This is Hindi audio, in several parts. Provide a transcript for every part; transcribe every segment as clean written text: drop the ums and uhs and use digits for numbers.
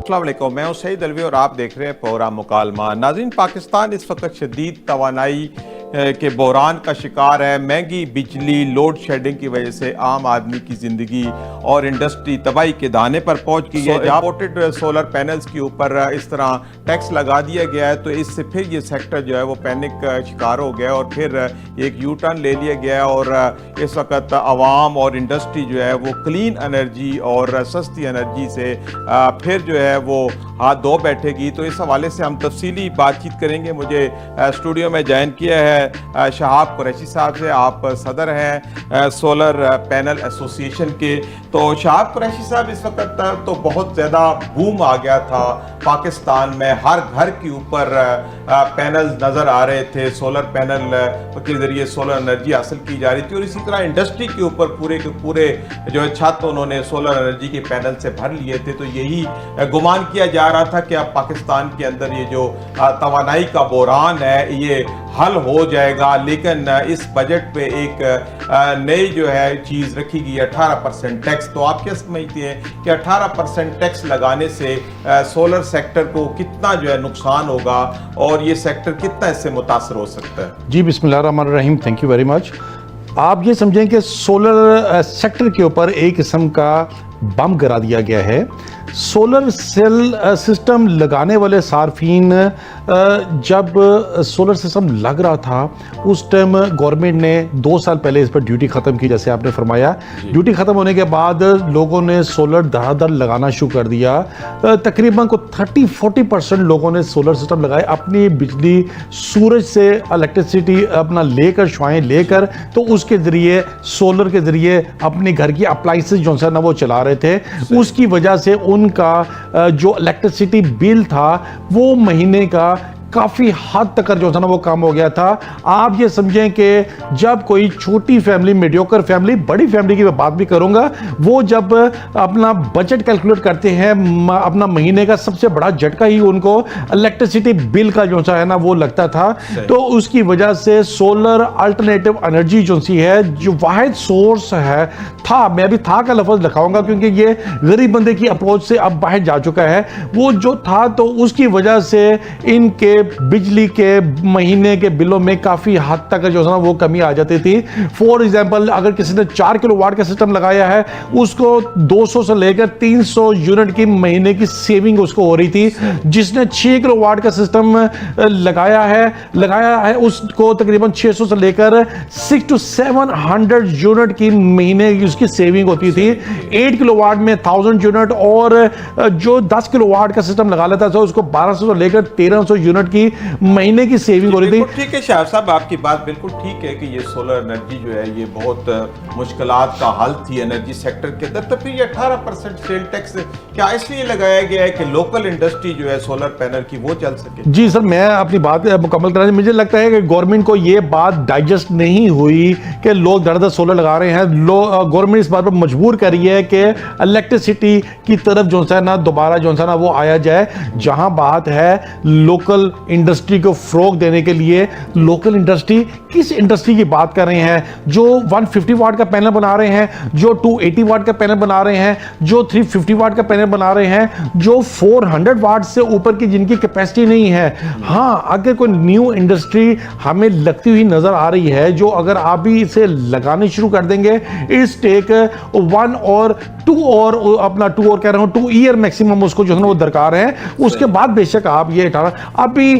अस्सलाम वालेकुम, मैं हूं सईद अलवी और आप देख रहे हैं प्रोग्राम मुकालमा। नाज़रीन, पाकिस्तान इस वक्त शदीद तवानाई के बहरान का शिकार है। महंगी बिजली, लोड शेडिंग की वजह से आम आदमी की ज़िंदगी और इंडस्ट्री तबाही के दाने पर पहुंच गई है। इंपोर्टेड सोलर पैनल्स के ऊपर इस तरह टैक्स लगा दिया गया है, तो इससे फिर ये सेक्टर जो है वो पैनिक शिकार हो गया और फिर एक यू टर्न ले लिया गया और इस वक्त आवाम और इंडस्ट्री जो है वो क्लीन एनर्जी और सस्ती एनर्जी से फिर जो है वो हाथ धो बैठेगी। तो इस हवाले से हम तफसीली बातचीत करेंगे। मुझे स्टूडियो में ज्वाइन किया है शहाब कुरैशी साहब से, आप सदर हैं सोलर पैनल एसोसिएशन के। तो शहाब कुरैशी साहब, इस वक्त तो बहुत ज़्यादा बूम आ गया था पाकिस्तान में, हर घर के ऊपर पैनल नज़र आ रहे थे, सोलर पैनल के ज़रिए सोलर एनर्जी हासिल की जा रही थी और इसी तरह इंडस्ट्री के ऊपर पूरे के पूरे जो है छत उन्होंने सोलर एनर्जी के पैनल से भर लिए थे। तो यही गुमान किया जा रहा था कि अब पाकिस्तान के अंदर ये जो तवानाई का बहरान है ये हल हो जाएगा। लेकिन इस बजट पे एक नई जो है चीज़ रखी गई, 18% टैक्स। तो आप क्या समझते हैं कि 18% टैक्स लगाने से सोलर सेक्टर को कितना जो है नुकसान होगा और ये सेक्टर कितना इससे मुतासर हो सकता है? जी, बिस्मिल्लाहिर्रहमानिर्रहीम, थैंक यू वेरी मच। आप ये समझें कि सोलर सेक्टर के ऊपर एक किस्म का बम गिरा दिया गया है। सोलर सेल सिस्टम लगाने वाले सार्फिन, जब सोलर सिस्टम लग रहा था उस टाइम गवर्नमेंट ने 2 साल पहले इस पर ड्यूटी ख़त्म की, जैसे आपने फरमाया। ड्यूटी ख़त्म होने के बाद लोगों ने सोलर धड़ाधड़ लगाना शुरू कर दिया। तकरीबन को 30-40% लोगों ने सोलर सिस्टम लगाए, अपनी बिजली सूरज से इलेक्ट्रिसिटी अपना लेकर, शुआएँ लेकर, तो उसके ज़रिए सोलर के ज़रिए अपने घर की अप्लाइंसेस जो है ना वो चला रहे थे। उसकी वजह से उनका जो इलेक्ट्रिसिटी बिल था वो महीने का काफ़ी हद तक जो था ना वो कम हो गया था। आप ये समझें कि जब कोई छोटी फैमिली, मीडियोकर फैमिली, बड़ी फैमिली की मैं बात भी करूंगा, वो जब अपना बजट कैलकुलेट करते हैं, अपना महीने का सबसे बड़ा झटका ही उनको इलेक्ट्रिसिटी बिल का जो है ना वो लगता था। तो उसकी वजह से सोलर अल्टरनेटिव एनर्जी जो सी है, जो वाहिद सोर्स है था, मैं अभी था का लफ्ज़ लिखाऊंगा क्योंकि ये गरीब बंदे की अप्रोच से अब बाहर जा चुका है, वो जो था, तो उसकी वजह से इनके बिजली के महीने के बिलों में काफ़ी हद तक जो है ना वो कमी आ जाती थी। फॉर एग्जांपल, अगर किसी ने 4 किलोवाट का सिस्टम लगाया है, उसको 200 से लेकर 300 यूनिट की महीने की सेविंग उसको हो रही थी। जिसने 6 किलोवाट का सिस्टम लगाया है उसको तकरीबन 600 से लेकर 600 to 700 यूनिट की महीने की उसकी सेविंग होती थी। 8 किलोवाट में 1000 यूनिट, और जो 10 किलोवाट का सिस्टम लगा लेता था उसको 1200 से लेकर 1300 यूनिट की महीने की सेविंग हो रही थी। ठीक है शहाब साहब, आपकी बात बिल्कुल ठीक है कि ये सोलर एनर्जी जो है ये बहुत मुश्किलात का हल थी एनर्जी सेक्टर के अंदर। तो फिर ये 18% सेल टैक्स क्या इसलिए लगाया गया है कि लोकल इंडस्ट्री जो है सोलर पैनल की वो चल सके? जी सर, मैं अपनी बात मुकम्मल कराने, मुझे लगता है कि गवर्नमेंट को ये बात डाइजेस्ट नहीं हुई कि लोग धड़ाधड़ सोलर लगा रहे हैं। गवर्नमेंट इस बात पर मजबूर कर रही है कि इलेक्ट्रिसिटी की तरफ जो है ना दोबारा जो है ना वो आया जाए। जहां बात है लोकल इंडस्ट्री को फ़रोग देने के लिए, लोकल इंडस्ट्री, किस इंडस्ट्री की बात कर रहे हैं? जो 150 वाट का पैनल बना रहे हैं, जो 280 वाट का पैनल बना रहे हैं, जो 350 वाट का पैनल बना रहे हैं, जो 400 वाट से ऊपर की जिनकी कैपेसिटी नहीं है। हाँ, अगर कोई न्यू इंडस्ट्री हमें लगती हुई नजर आ रही है, जो अगर आप भी इसे लगाने शुरू कर देंगे, इस टेक 1 और 2 और अपना 2 और कह रहा हूं 2 ईयर मैक्सिमम उसको जो है ना वो दरकार है। उसके बाद बेशक आप ये 18 अभी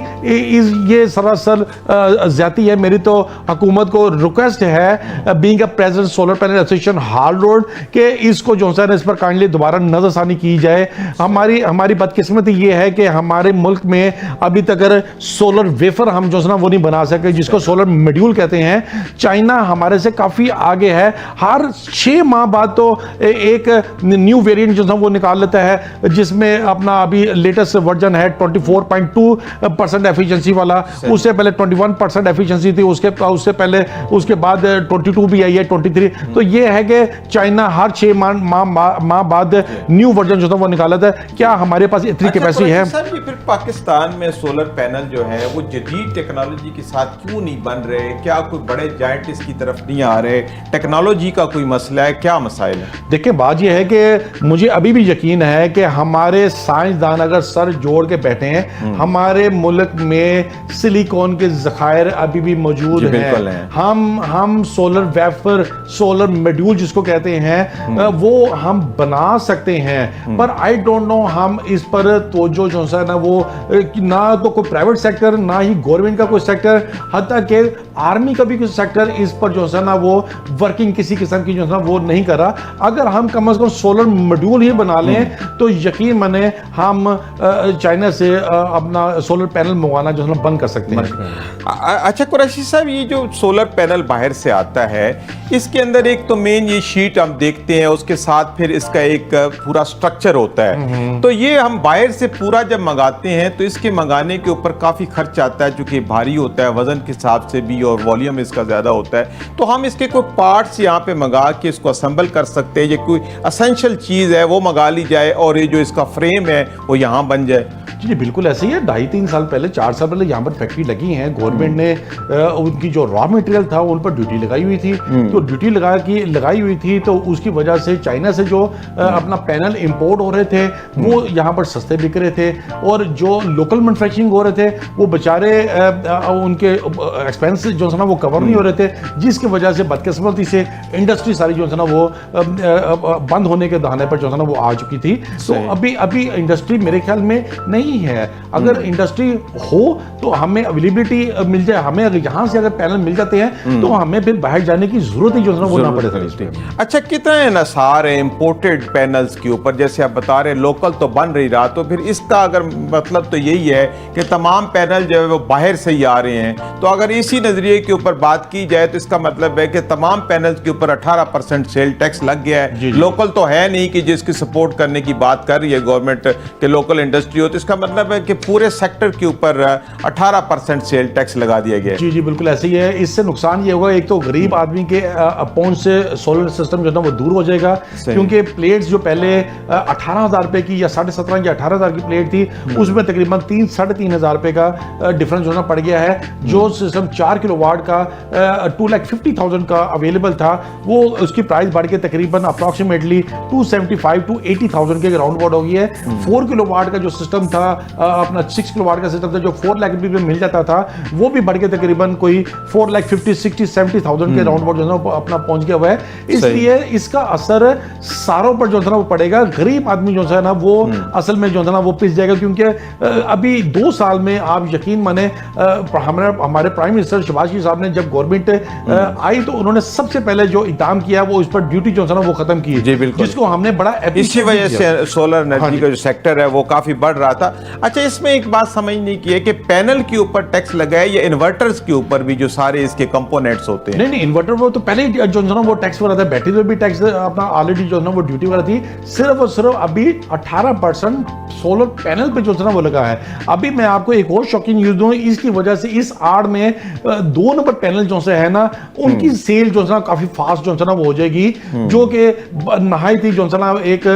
ये सरासर ज्यादती है। मेरी तो हुकूमत को रिक्वेस्ट है, being a president solar panel association hall road, के इसको जो है इस पर काइंडली दोबारा नजरसानी की जाए। हमारी बदकिस्मती ये है कि हमारे मुल्क में अभी तक सोलर वेफर हम जो है ना वो नहीं बना सके, जिसको सोलर मॉड्यूल कहते हैं। चाइना हमारे से काफी आगे है, हर 6 माह बाद तो एक न्यू वेरिएंट जो है वो निकाल लेता है, जिसमें अपना अभी लेटेस्ट वर्जन है 24.2 21% एफिशिएंसी वाला, उससे पहले 21% एफिशिएंसी थी, उससे पहले उसके बाद 22 भी आई है, 23। तो ये है कि चाइना हर 6 माह बाद न्यू वर्जन जो था वो निकाला था। क्या हमारे पास इतनी कैपेसिटी है? सर ये फिर पाकिस्तान में सोलर पैनल जो है वो जदीद टेक्नोलॉजी के साथ क्यों नहीं बन रहे? क्या कोई बड़े जायंट इसकी तरफ नहीं आ रहे? टेक्नोलॉजी का कोई मसला है? क्या मसाइल है? देखिए, बात यह है कि मुझे अभी भी यकीन है कि हमारे साइंसदान अगर सर जोड़ के बैठे हैं, हमारे मुल्क में सिलिकॉन के ज़खायर अभी भी मौजूद हैं। हम सोलर वेफर, सोलर मॉड्यूल जिसको कहते हैं, वो हम बना सकते हैं। पर आई डोंट नो हम इस पर तवज्जो जो है ना वो ना तो कोई प्राइवेट सेक्टर, ना ही गवर्नमेंट का कोई सेक्टर, हत्ता कि आर्मी का भी कोई सेक्टर इस पर जो है ना वो वर्किंग किसी किस्म की जो है ना वो नहीं कर रहा। अगर हम कम से कम सोलर मॉड्यूल ही बना लें तो यकीन माने हम चाइना से अपना सोलर पैनल मंगवाना जो है बंद कर सकते हैं। अच्छा कुरैशी साहब, ये जो सोलर पैनल बाहर से आता है, इसके अंदर एक तो मेन ये शीट हम देखते हैं, उसके साथ फिर इसका एक पूरा स्ट्रक्चर होता है। तो ये हम बाहर से पूरा जब मंगाते हैं तो इसके मंगाने के ऊपर काफ़ी खर्च आता है, चूँकि भारी होता है वजन के हिसाब से भी और वॉल्यूम इसका ज़्यादा होता है। तो हम इसके कोई पार्ट्स यहाँ पे मंगा के इसको असेंबल कर सकते हैं, ये कोई असेंशियल चीज़ है वो मंगा ली जाए और ये जो इसका फ्रेम है वो यहाँ बन जाए? जी बिल्कुल ऐसे ही है। 2.5-3 साल पहले, 4 साल पहले यहाँ पर फैक्ट्री लगी है। गवर्नमेंट ने उनकी जो रॉ मटेरियल था उन पर ड्यूटी लगाई हुई थी। तो ड्यूटी लगाई हुई थी तो उसकी वजह से चाइना से जो अपना पैनल इंपोर्ट हो रहे थे वो यहाँ पर सस्ते बिक रहे थे, और जो लोकल मैन्युफैक्चरिंग हो रहे थे वो बेचारे उनके एक्सपेंस जो है ना वो कवर नहीं हो रहे थे, जिसकी वजह से बदकिस्मती से इंडस्ट्री सारी जो है ना वो बंद होने के दहाने पर जो है ना वो आ चुकी थी। तो अभी इंडस्ट्री मेरे ख्याल में नहीं है। अगर इंडस्ट्री हो तो हमें अवेलेबिलिटी मिल जाए, हमें अगर यहाँ से अगर पैनल मिल जाते हैं तो हमें फिर बाहर जाने की जरूरत ही जो है ना वो ना पड़े। अच्छा, कितना इन्हिसार है इंपोर्टेड पैनल्स के ऊपर? जैसे आप बता रहे लोकल तो बन रही रहा, तो फिर इसका अगर मतलब तो यही है कि तमाम पैनल जो है वो बाहर से ही आ रहे हैं। तो अगर इसी नजरिए के ऊपर बात की जाए तो इसका मतलब है कि तमाम पैनल्स के ऊपर 18% सेल टैक्स लग गया है। लोकल तो है नहीं कि जिसकी सपोर्ट करने की बात कर रही है गवर्नमेंट के लोकल इंडस्ट्री हो, तो इसका मतलब है कि पूरे सेक्टर के ऊपर 18% सेल टैक्स लगा दिया गया है। जी बिल्कुल ऐसे ही है। इससे नुकसान ये होगा, एक तो गरीब आदमी के पहुंच से सोलर सिस्टम जो है वो दूर हो जाएगा, क्योंकि प्लेट्स जो पहले 18,000 रुपए की या 17,500 या 18,000 की प्लेट थी, उसमें तकरीबन 3-3,500 रुपए का डिफरेंस जो पड़ गया है। जो सिस्टम 4 किलोवाट का 2,50,000 का अवेलेबल था, वो उसकी प्राइस बढ़ के तकरीबन अप्रॉक्सीमेटली 275-80,000 के राउंड अबाउट हो गई है। 4 किलोवाट का जो सिस्टम था, अपना 6 किलोवाट का सिस्टम था, जो 4 लाख रुपए में मिल जाता था, वो भी बढ़ के तकरीबन कोई 4,50,60,70,000 के राउंड अबाउट जो है अपना पहुंच गया हुआ है। इसलिए इसका असर सारों पर जो है ना वो पड़ेगा। गरीब आदमी जो है ना वो असल में जो है ना वो पिस जाएगा, क्योंकि अभी 2 साल में आप यकीन माने हमारे प्राइम मिनिस्टर शहबाज शरीफ साहब ने जब गवर्नमेंट आई तो उन्होंने सबसे पहले जो इकदाम किया वो इस पर ड्यूटी जो है ना वो खत्म की, जिसको हमने बड़ा इसी वजह से सोलर एनर्जी का जो सेक्टर है वो काफी बढ़ रहा था। अच्छा, इसमें एक बात समझ नहीं की है कि पैनल के ऊपर टैक्स लगा है या इन्वर्टर्स के ऊपर भी, जो सारे इसके कंपोनेंट्स होते हैं? नहीं, इन्वर्टर वो तो पहले ही जो है ना वो टैक्स वाला था, बैटरी पे भी टैक्स अपना ऑलरेडी जो है ना वो ड्यूटी वाला थी। सिर्फ और सिर्फ अभी 18% सोलर पैनल पे जो है ना वो लगा है। अभी मैं आपको एक और शॉकिंग न्यूज दूं, इसकी वजह से इस आड़ में 2 नंबर पैनल जो है ना उनकी सेल जो है ना काफी फास्ट जो है ना वो हो जाएगी, जो कि नहायत ही जो है ना एक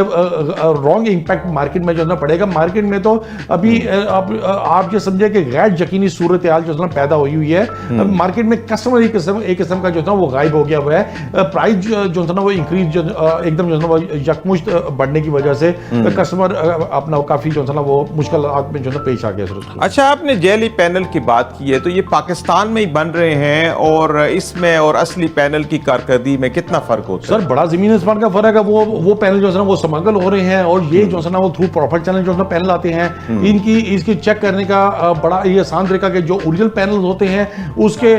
रॉन्ग इंपैक्ट मार्केट में जो है ना पड़ेगा। मार्केट में तो अभी आप ये समझे कि गैर यकीनी सूरत हाल जो है ना पैदा हुई है। मार्केट में कस्टमर एक किस्म का जो है ना वो गायब हो गया हुआ है। प्राइस जो है ना वो इंक्रीज एकदम जो है ना वो यकमुश्त बढ़ने की वजह से कस्टमर अपना काफी जो है ना वो मुश्किलात में जो है ना पेश आ गया। अच्छा, आपने जेली पैनल की बात की है, तो ये पाकिस्तान में ही बन रहे हैं और इसमें और असली पैनल की कारकर्दगी में कितना फर्क होता है? सर, बड़ा जमीन आसमान का फर्क है। वो पैनल जो है ना वो स्मगल हो रहे हैं, और ये जो है ना वो थ्रू प्रॉफिट चैनल जो है ना पैनल आते हैं। इसकी चेक करने का बड़ा ये आसान तरीका कि जो ओरिजिनल पैनल होते हैं उसके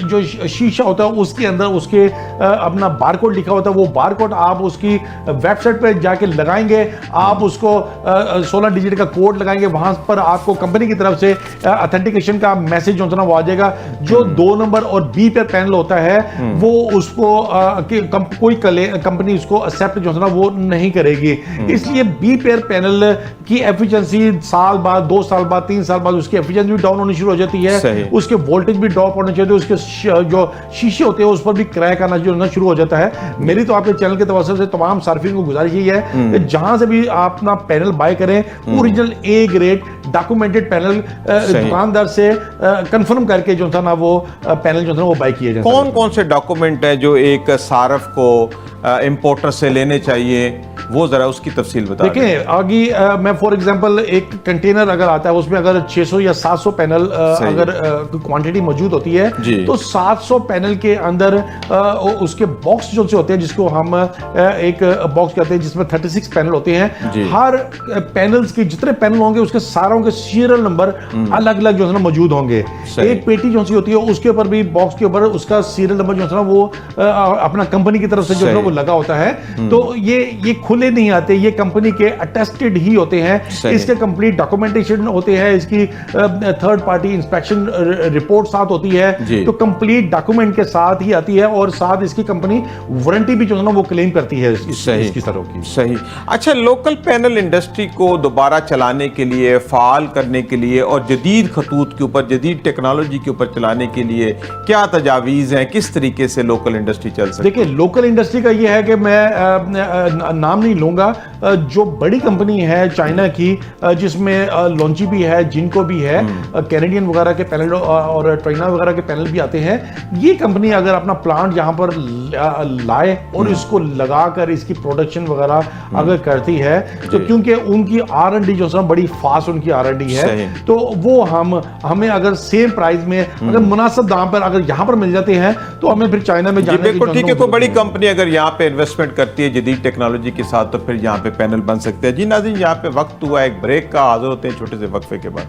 जो शीशा होता है उसके अंदर उसके अपना बारकोड लिखा होता है। वो बारकोड आप उसकी वेबसाइट पर जाके लगाएंगे, आप उसको 16 डिजिट का कोड लगाएंगे, वहां पर आपको कंपनी की तरफ से ऑथेंटिकेशन का मैसेज जो है ना वो आ जाएगा। जो 2 नंबर और बी पे पैनल होता है वो उसको कोई कंपनी उसको एक्सेप्ट जो है ना वो नहीं करेगी। इसलिए बी पेयर पैनल की एफिशिएंसी साल बाद, 2 साल बाद, 3 साल बाद उसकी एफिशिएंसी भी डाउन होनी शुरू हो जाती है, उसके वोल्टेज भी ड्रॉप होने चाहिए, उसके जो शीशे होते हैं उस पर भी क्रैक आना जो ना शुरू हो जाता है। मेरी तो आपके चैनल के तवज्जो से तमाम सार्फिन को गुजारिश यही है कि जहां से भी आप अपना पैनल बाय करें, original A grade documented panel दुकानदार से कंफर्म करके जो था ना वो पैनल जो था वो बाय किए जाए। कौन कौन से डॉक्यूमेंट है जो एक सारफ को इंपोर्टर से लेने चाहिए, वो जरा उसकी तफसील बता दें। देखिए आगे मैं फॉर एग्जांपल एक कंटेनर अगर आता है उसमें अगर 600 या 700 पैनल अगर क्वांटिटी मौजूद होती है तो 700 पैनल के अंदर उसके बॉक्स जो से होते हैं, जिसको हम एक बॉक्स कहते हैं जिसमें 36 पैनल होते हैं। हर पैनल्स के जितने पैनल होंगे उसके सारों के सीरियल नंबर अलग अलग जो है ना मौजूद होंगे। एक पेटी जो सी होती है उसके ऊपर भी, बॉक्स के ऊपर उसका सीरियल नंबर जो है ना वो अपना कंपनी की तरफ से जो है वो लगा होता है। तो ये खुले नहीं आते, ये कंपनी के अटेस्टेड ही होते हैं, इसके कंप्लीट डॉक्यूमेंटेशन होते हैं, इसकी थर्ड पार्टी इंस्पेक्शन रिपोर्ट साथ होती है, तो कंप्लीट डॉक्यूमेंट के साथ ही आती है और साथ इसकी कंपनी वारंटी भी जो है ना वो क्लेम करती है इसकी तरह की। सही। अच्छा, लोकल पैनल इंडस्ट्री को दोबारा चलाने के लिए, फाल करने के लिए और जदीद खतूत के ऊपर, जदीद टेक्नोलॉजी के ऊपर चलाने के लिए क्या तजावीज हैं, किस तरीके से लोकल इंडस्ट्री चल सकती है? देखिए लोकल इंडस्ट्री का ये है कि मैं नाम नहीं लूंगा, जो बड़ी कंपनी है चाइना की जिसमें लॉन्ची भी है, जिनको भी है, कैनेडियन वगैरह के पैनल और ट्राइना वगैरह के पैनल भी आते हैं। ये कंपनी अगर अपना प्लांट यहाँ पर लाए और इसको लगाकर इसकी प्रोडक्शन वगैरह अगर करती है तो क्योंकि उनकी R&D जो है बड़ी फास्ट उनकी R&D है, तो वो हमें अगर सेम प्राइस में अगर मुनासिब दाम पर अगर यहाँ पर मिल जाते हैं तो हमें फिर चाइना में जाने की ठीक है। कोई बड़ी कंपनी अगर यहाँ पे इन्वेस्टमेंट करती है जदीद टेक्नोलॉजी के साथ तो फिर यहाँ पे पैनल बन सकते हैं। जी नाज़रीन, यहाँ पे वक्त हुआ एक ब्रेक का, हाजिर होते हैं छोटे से वक्फे के बाद।